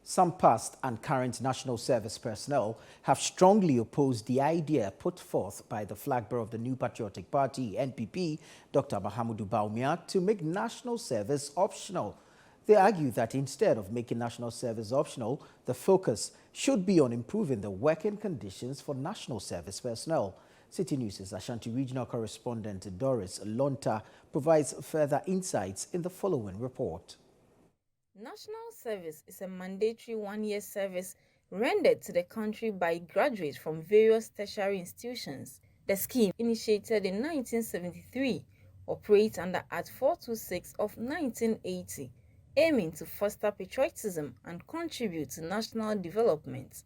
Some past and current national service personnel have strongly opposed the idea put forth by the flag bearer of the New Patriotic Party, NPP, Dr. Mahamudu Bawumia, to make national service optional. They argue that instead of making national service optional, the focus should be on improving the working conditions for national service personnel. Citi News' Ashanti regional correspondent Doris Lonta provides further insights in the following report. National service is a mandatory one-year service rendered to the country by graduates from various tertiary institutions. The scheme, initiated in 1973, operates under Act 426 of 1980, aiming to foster patriotism and contribute to national development.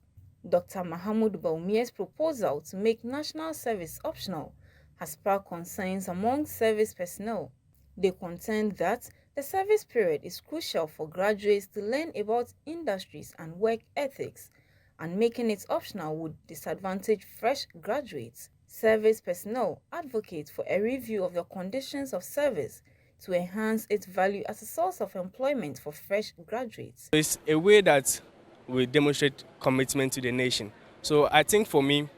Dr. Mahamudu Bawumia's proposal to make national service optional has sparked concerns among service personnel. They contend that the service period is crucial for graduates to learn about industries and work ethics, and making it optional would disadvantage fresh graduates. Service personnel advocate for a review of the conditions of service to enhance its value as a source of employment for fresh graduates. It's a way that will demonstrate commitment to the nation. So I think for me,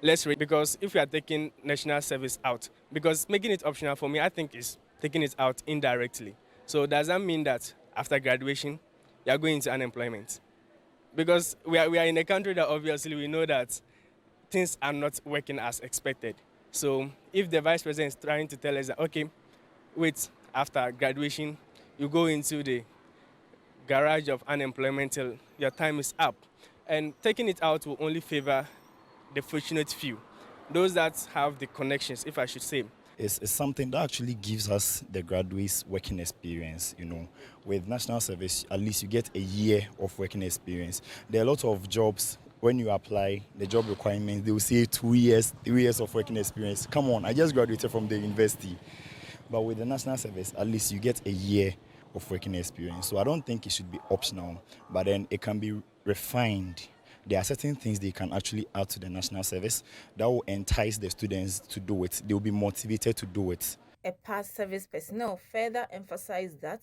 because if we are taking national service out, because making it optional for me, I think is taking it out indirectly. So does that mean that after graduation, you are going into unemployment? Because we are in a country that obviously we know that things are not working as expected. So if the vice president is trying to tell us that, okay, wait, after graduation, you go into the garage of unemployment till your time is up. And taking it out will only favor the fortunate few, those that have the connections, if I should say. It's something that actually gives us, the graduates, working experience. With national service, at least you get a year of working experience. There are a lot of jobs, when you apply, the job requirements, they will say 2 years, 3 years of working experience. Come on, I just graduated from the university. But with the national service, at least you get a year of working experience. So I don't think it should be optional, but then it can be refined. There are certain things they can actually add to the national service that will entice the students to do it. They will be motivated to do it. A past service personnel further emphasized that,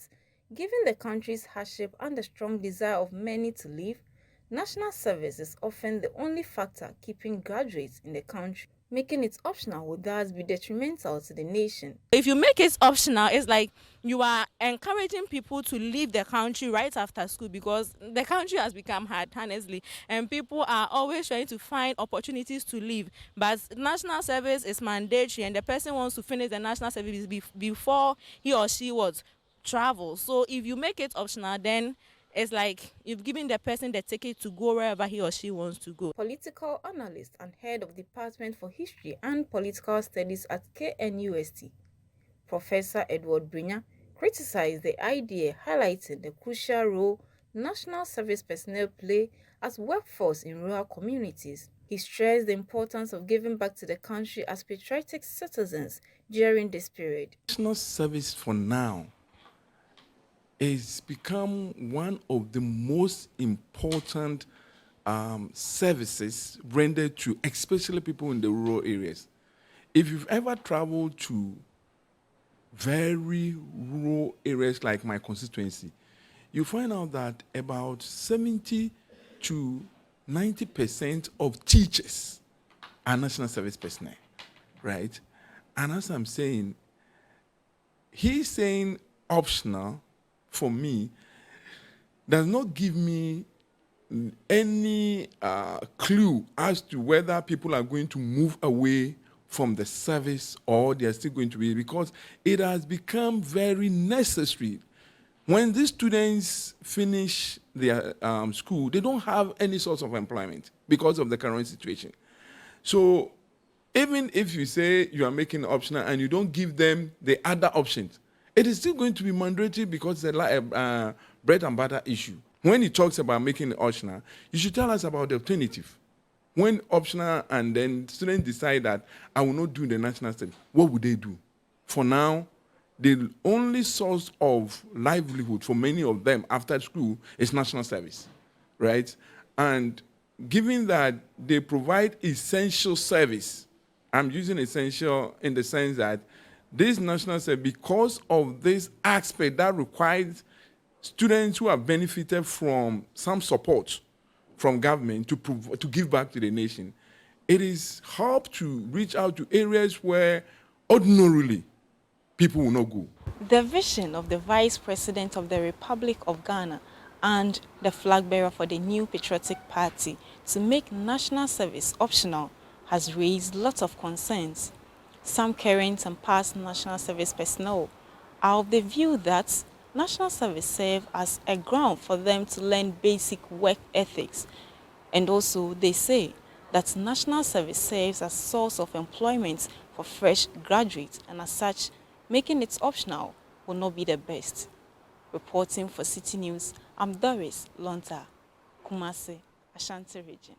given the country's hardship and the strong desire of many to leave, national service is often the only factor keeping graduates in the country. Making it optional would thus be detrimental to the nation. If you make it optional, it's like you are encouraging people to leave the country right after school, because the country has become hard, honestly, and people are always trying to find opportunities to leave. But national service is mandatory, and the person wants to finish the national service before he or she was travel. So if you make it optional, then it's like you've given the person the ticket to go wherever he or she wants to go. Political analyst and head of Department for History and Political Studies at KNUST, Professor Edward Brinya, criticized the idea, highlighting the crucial role national service personnel play as workforce in rural communities. He stressed the importance of giving back to the country as patriotic citizens during this period. National service for now has become one of the most important services rendered to especially people in the rural areas. If you've ever traveled to very rural areas like my constituency, you find out that about 70 to 90% of teachers are national service personnel, right? And as I'm saying, he's saying optional, for me, does not give me any clue as to whether people are going to move away from the service or they are still going to be, because it has become very necessary. When these students finish their school, they don't have any source of employment because of the current situation. So even if you say you are making optional and you don't give them the other options, it is still going to be mandatory because it's a bread and butter issue. When he talks about making it optional, you should tell us about the alternative. When optional and then students decide that I will not do the national study, what would they do? For now, the only source of livelihood for many of them after school is national service, right? And given that they provide essential service, I'm using essential in the sense that this national service, because of this aspect that requires students who have benefited from some support from government to give back to the nation. It is help to reach out to areas where ordinarily people will not go. The vision of the Vice President of the Republic of Ghana and the flag bearer for the new Patriotic Party to make national service optional has raised lots of concerns. Some current and past national service personnel are of the view that national service serves as a ground for them to learn basic work ethics. And also they say that national service serves as a source of employment for fresh graduates, and as such, making it optional will not be the best. Reporting for Citi News, I'm Doris Lonta, Kumasi, Ashanti Region.